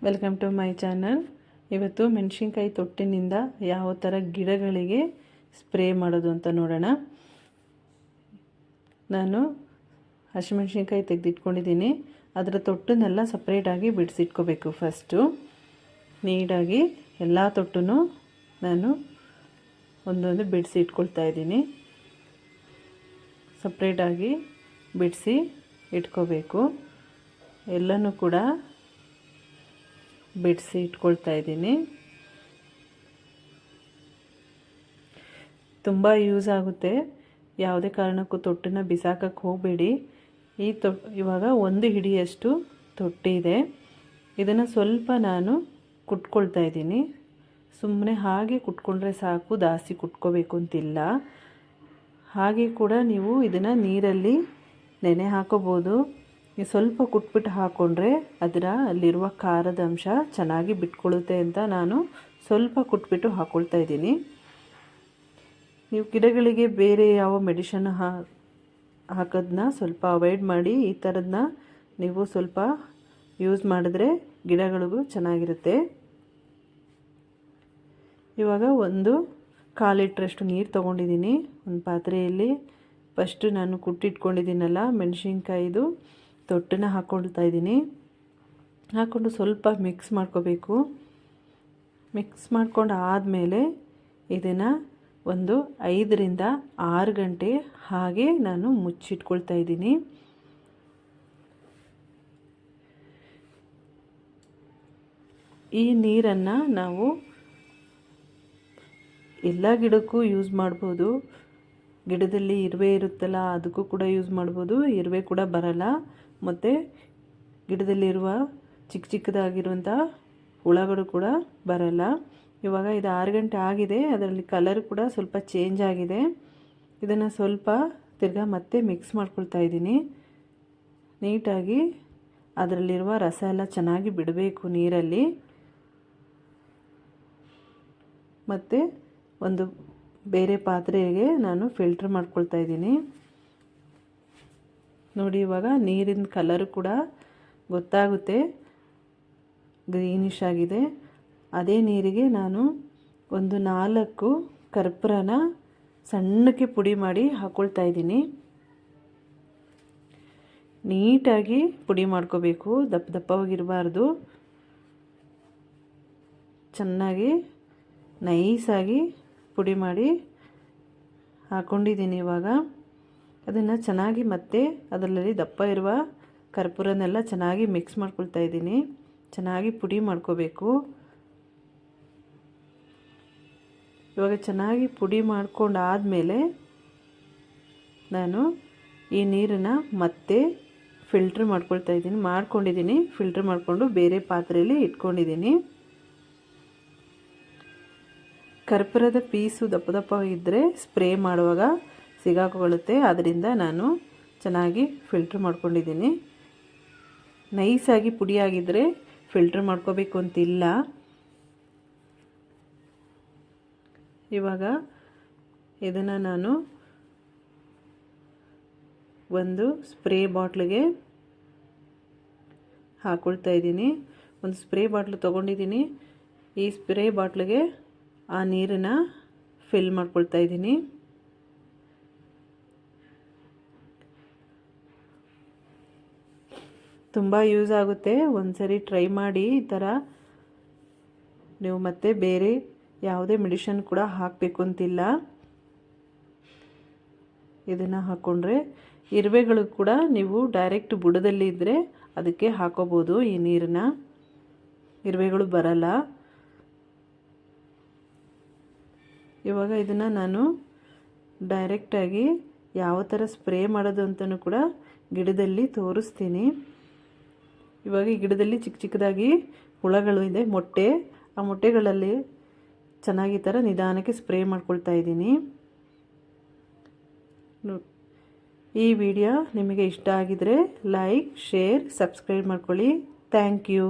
Welcome to my channel. ಇವತ್ತು ಮೆಣಸಿನ್ಕಾಯಿ ತೊಟ್ಟಿನಿಂದ ಯಾವ ಥರ ಗಿಡಗಳಿಗೆ ಸ್ಪ್ರೇ ಮಾಡೋದು ಅಂತ ನೋಡೋಣ. ನಾನು ಹಸಿಮೆಣಸಿನ್ಕಾಯಿ ತೆಗೆದಿಟ್ಕೊಂಡಿದ್ದೀನಿ. ಅದರ ತೊಟ್ಟನ್ನೆಲ್ಲ ಸಪ್ರೇಟಾಗಿ ಬಿಡಿಸಿಟ್ಕೋಬೇಕು. ಫಸ್ಟು ನೀಟಾಗಿ ಎಲ್ಲ ತೊಟ್ಟನ್ನು ನಾನು ಒಂದೊಂದು ಬಿಡಿಸಿ ಇಟ್ಕೊಳ್ತಾ ಇದ್ದೀನಿ. ಸಪ್ರೇಟಾಗಿ ಬಿಡಿಸಿ ಇಟ್ಕೋಬೇಕು. ಎಲ್ಲನೂ ಕೂಡ ಬಿಡಿಸಿ ಇಟ್ಕೊಳ್ತಾ ಇದ್ದೀನಿ. ತುಂಬ ಯೂಸ್ ಆಗುತ್ತೆ. ಯಾವುದೇ ಕಾರಣಕ್ಕೂ ತೊಟ್ಟನ್ನು ಬಿಸಾಕಕ್ಕೆ ಹೋಗಬೇಡಿ. ಇವಾಗ ಒಂದು ಹಿಡಿಯಷ್ಟು ತೊಟ್ಟಿ ಇದೆ. ಇದನ್ನು ಸ್ವಲ್ಪ ನಾನು ಕುಟ್ಕೊಳ್ತಾ ಇದ್ದೀನಿ. ಸುಮ್ಮನೆ ಹಾಗೆ ಕುಟ್ಕೊಂಡ್ರೆ ಸಾಕು, ಜಾಸ್ತಿ ಕುಟ್ಕೋಬೇಕು ಅಂತಿಲ್ಲ. ಹಾಗೆ ಕೂಡ ನೀವು ಇದನ್ನು ನೀರಲ್ಲಿ ನೆನೆ ಹಾಕೋಬೋದು. ಸ್ವಲ್ಪ ಕುಟ್ಬಿಟ್ಟು ಹಾಕ್ಕೊಂಡ್ರೆ ಅಲ್ಲಿರುವ ಖಾರದ ಅಂಶ ಚೆನ್ನಾಗಿ ಬಿಟ್ಕೊಳ್ಳುತ್ತೆ ಅಂತ ನಾನು ಸ್ವಲ್ಪ ಕುಟ್ಬಿಟ್ಟು ಹಾಕ್ಕೊಳ್ತಾ ಇದ್ದೀನಿ. ನೀವು ಗಿಡಗಳಿಗೆ ಬೇರೆ ಯಾವ ಮೆಡಿಷನ್ ಹಾಕೋದನ್ನ ಸ್ವಲ್ಪ ಅವಾಯ್ಡ್ ಮಾಡಿ. ಈ ಥರದನ್ನ ನೀವು ಸ್ವಲ್ಪ ಯೂಸ್ ಮಾಡಿದ್ರೆ ಗಿಡಗಳಿಗೂ ಚೆನ್ನಾಗಿರುತ್ತೆ. ಇವಾಗ 1/4 ಲೀಟ್ರಷ್ಟು ನೀರು ತೊಗೊಂಡಿದ್ದೀನಿ ಒಂದು ಪಾತ್ರೆಯಲ್ಲಿ. ಫಸ್ಟು ನಾನು ಕುಟ್ಟಿಟ್ಕೊಂಡಿದ್ದೀನಲ್ಲ ಮೆಣಸಿನ್ಕಾಯಿದು ತೊಟ್ಟನ್ನು ಹಾಕ್ಕೊಳ್ತಾ ಇದ್ದೀನಿ. ಹಾಕ್ಕೊಂಡು ಸ್ವಲ್ಪ ಮಿಕ್ಸ್ ಮಾಡ್ಕೋಬೇಕು. ಮಿಕ್ಸ್ ಮಾಡ್ಕೊಂಡು ಆದಮೇಲೆ ಇದನ್ನು ಒಂದು 5 ರಿಂದ 6 ಗಂಟೆ ಹಾಗೆ ನಾನು ಮುಚ್ಚಿಟ್ಕೊಳ್ತಾ ಇದ್ದೀನಿ. ಈ ನೀರನ್ನು ನಾವು ಎಲ್ಲ ಗಿಡಕ್ಕೂ ಯೂಸ್ ಮಾಡ್ಬೋದು. ಗಿಡದಲ್ಲಿ ಇರುವೆ ಇರುತ್ತಲ್ಲ, ಅದಕ್ಕೂ ಕೂಡ ಯೂಸ್ ಮಾಡ್ಬೋದು. ಇರುವೆ ಕೂಡ ಬರಲ್ಲ. ಮತ್ತು ಗಿಡದಲ್ಲಿರುವ ಚಿಕ್ಕದಾಗಿರುವಂಥ ಹುಳಗಳು ಕೂಡ ಬರಲ್ಲ. ಇವಾಗ ಇದು 6 ಗಂಟೆ ಆಗಿದೆ. ಅದರಲ್ಲಿ ಕಲರ್ ಕೂಡ ಸ್ವಲ್ಪ ಚೇಂಜ್ ಆಗಿದೆ. ಇದನ್ನು ಸ್ವಲ್ಪ ತಿರ್ಗಾ ಮತ್ತೆ ಮಿಕ್ಸ್ ಮಾಡ್ಕೊಳ್ತಾ ಇದ್ದೀನಿ. ನೀಟಾಗಿ ಅದರಲ್ಲಿರುವ ರಸ ಎಲ್ಲ ಚೆನ್ನಾಗಿ ಬಿಡಬೇಕು ನೀರಲ್ಲಿ. ಮತ್ತು ಒಂದು ಬೇರೆ ಪಾತ್ರೆಗೆ ನಾನು ಫಿಲ್ಟ್ರ್ ಮಾಡ್ಕೊಳ್ತಾ ಇದ್ದೀನಿ. ನೋಡಿ, ಇವಾಗ ನೀರಿನ ಕಲರ್ ಕೂಡ ಗೊತ್ತಾಗುತ್ತೆ, ಗ್ರೀನಿಶ್ ಆಗಿದೆ. ಅದೇ ನೀರಿಗೆ ನಾನು ಒಂದು 4 ಕರ್ಪೂರನ ಸಣ್ಣಕ್ಕೆ ಪುಡಿ ಮಾಡಿ ಹಾಕ್ಕೊಳ್ತಾ ಇದ್ದೀನಿ. ನೀಟಾಗಿ ಪುಡಿ ಮಾಡ್ಕೋಬೇಕು, ದಪ್ಪವಾಗಿರಬಾರ್ದು. ಚೆನ್ನಾಗಿ ನೈಸಾಗಿ ಪುಡಿ ಮಾಡಿ ಹಾಕ್ಕೊಂಡಿದ್ದೀನಿ. ಇವಾಗ ಅದನ್ನು ಚೆನ್ನಾಗಿ ಮತ್ತೆ ಅದರಲ್ಲಿ ದಪ್ಪ ಇರುವ ಕರ್ಪೂರನೆಲ್ಲ ಚೆನ್ನಾಗಿ ಮಿಕ್ಸ್ ಮಾಡ್ಕೊಳ್ತಾ ಇದ್ದೀನಿ. ಚೆನ್ನಾಗಿ ಪುಡಿ ಮಾಡ್ಕೋಬೇಕು. ಇವಾಗ ಚೆನ್ನಾಗಿ ಪುಡಿ ಮಾಡ್ಕೊಂಡಾದಮೇಲೆ ನಾನು ಈ ನೀರನ್ನು ಮತ್ತೆ ಫಿಲ್ಟ್ರ್ ಮಾಡ್ಕೊಂಡಿದ್ದೀನಿ. ಫಿಲ್ಟ್ರ್ ಮಾಡಿಕೊಂಡು ಬೇರೆ ಪಾತ್ರೆಯಲ್ಲಿ ಇಟ್ಕೊಂಡಿದ್ದೀನಿ. ಕರ್ಪೂರದ ಪೀಸು ದಪ್ಪ ಇದ್ದರೆ ಸ್ಪ್ರೇ ಮಾಡುವಾಗ ಸಿಗಾಕೊಳ್ಳುತ್ತೆ. ಅದರಿಂದ ನಾನು ಚೆನ್ನಾಗಿ ಫಿಲ್ಟ್ರ್ ಮಾಡ್ಕೊಂಡಿದ್ದೀನಿ. ನೈಸಾಗಿ ಪುಡಿಯಾಗಿದ್ದರೆ ಫಿಲ್ಟ್ರ್ ಮಾಡ್ಕೋಬೇಕು ಅಂತಿಲ್ಲ. ಇವಾಗ ಇದನ್ನು ನಾನು ಒಂದು ಸ್ಪ್ರೇ ಬಾಟ್ಲಿಗೆ ಹಾಕ್ಕೊಳ್ತಾ ಇದ್ದೀನಿ. ಒಂದು ಸ್ಪ್ರೇ ಬಾಟ್ಲು ತೊಗೊಂಡಿದ್ದೀನಿ. ಈ ಸ್ಪ್ರೇ ಬಾಟ್ಲಿಗೆ ಆ ನೀರನ್ನು ಫಿಲ್ ಮಾಡ್ಕೊಳ್ತಾ ಇದ್ದೀನಿ. ತುಂಬ ಯೂಸ್ ಆಗುತ್ತೆ. ಒಂದ್ಸರಿ ಟ್ರೈ ಮಾಡಿ. ಈ ಥರ ನೀವು ಮತ್ತೆ ಬೇರೆ ಯಾವುದೇ ಮೆಡಿಷನ್ ಕೂಡ ಹಾಕಬೇಕು ಅಂತಿಲ್ಲ. ಇದನ್ನು ಹಾಕ್ಕೊಂಡ್ರೆ ಇರುವೆಗಳು ಕೂಡ ನೀವು ಡೈರೆಕ್ಟ್ ಬುಡದಲ್ಲಿ ಇದ್ದರೆ ಅದಕ್ಕೆ ಹಾಕೋಬೋದು. ಈ ನೀರನ್ನು ಇರುವೆಗಳು ಬರಲ್ಲ. ಇವಾಗ ಇದನ್ನು ನಾನು ಡೈರೆಕ್ಟಾಗಿ ಯಾವ ಥರ ಸ್ಪ್ರೇ ಮಾಡೋದು ಅಂತಲೂ ಕೂಡ ಗಿಡದಲ್ಲಿ ತೋರಿಸ್ತೀನಿ. ಇವಾಗ ಈ ಗಿಡದಲ್ಲಿ ಚಿಕ್ಕದಾಗಿ ಹುಳಗಳು ಇದೆ, ಮೊಟ್ಟೆ. ಆ ಮೊಟ್ಟೆಗಳಲ್ಲಿ ಚೆನ್ನಾಗಿ ಥರ ನಿಧಾನಕ್ಕೆ ಸ್ಪ್ರೇ ಮಾಡ್ಕೊಳ್ತಾ ಇದ್ದೀನಿ. ಈ ವಿಡಿಯೋ ನಿಮಗೆ ಇಷ್ಟ ಆಗಿದರೆ ಲೈಕ್, ಶೇರ್, ಸಬ್ಸ್ಕ್ರೈಬ್ ಮಾಡ್ಕೊಳ್ಳಿ. Thank you.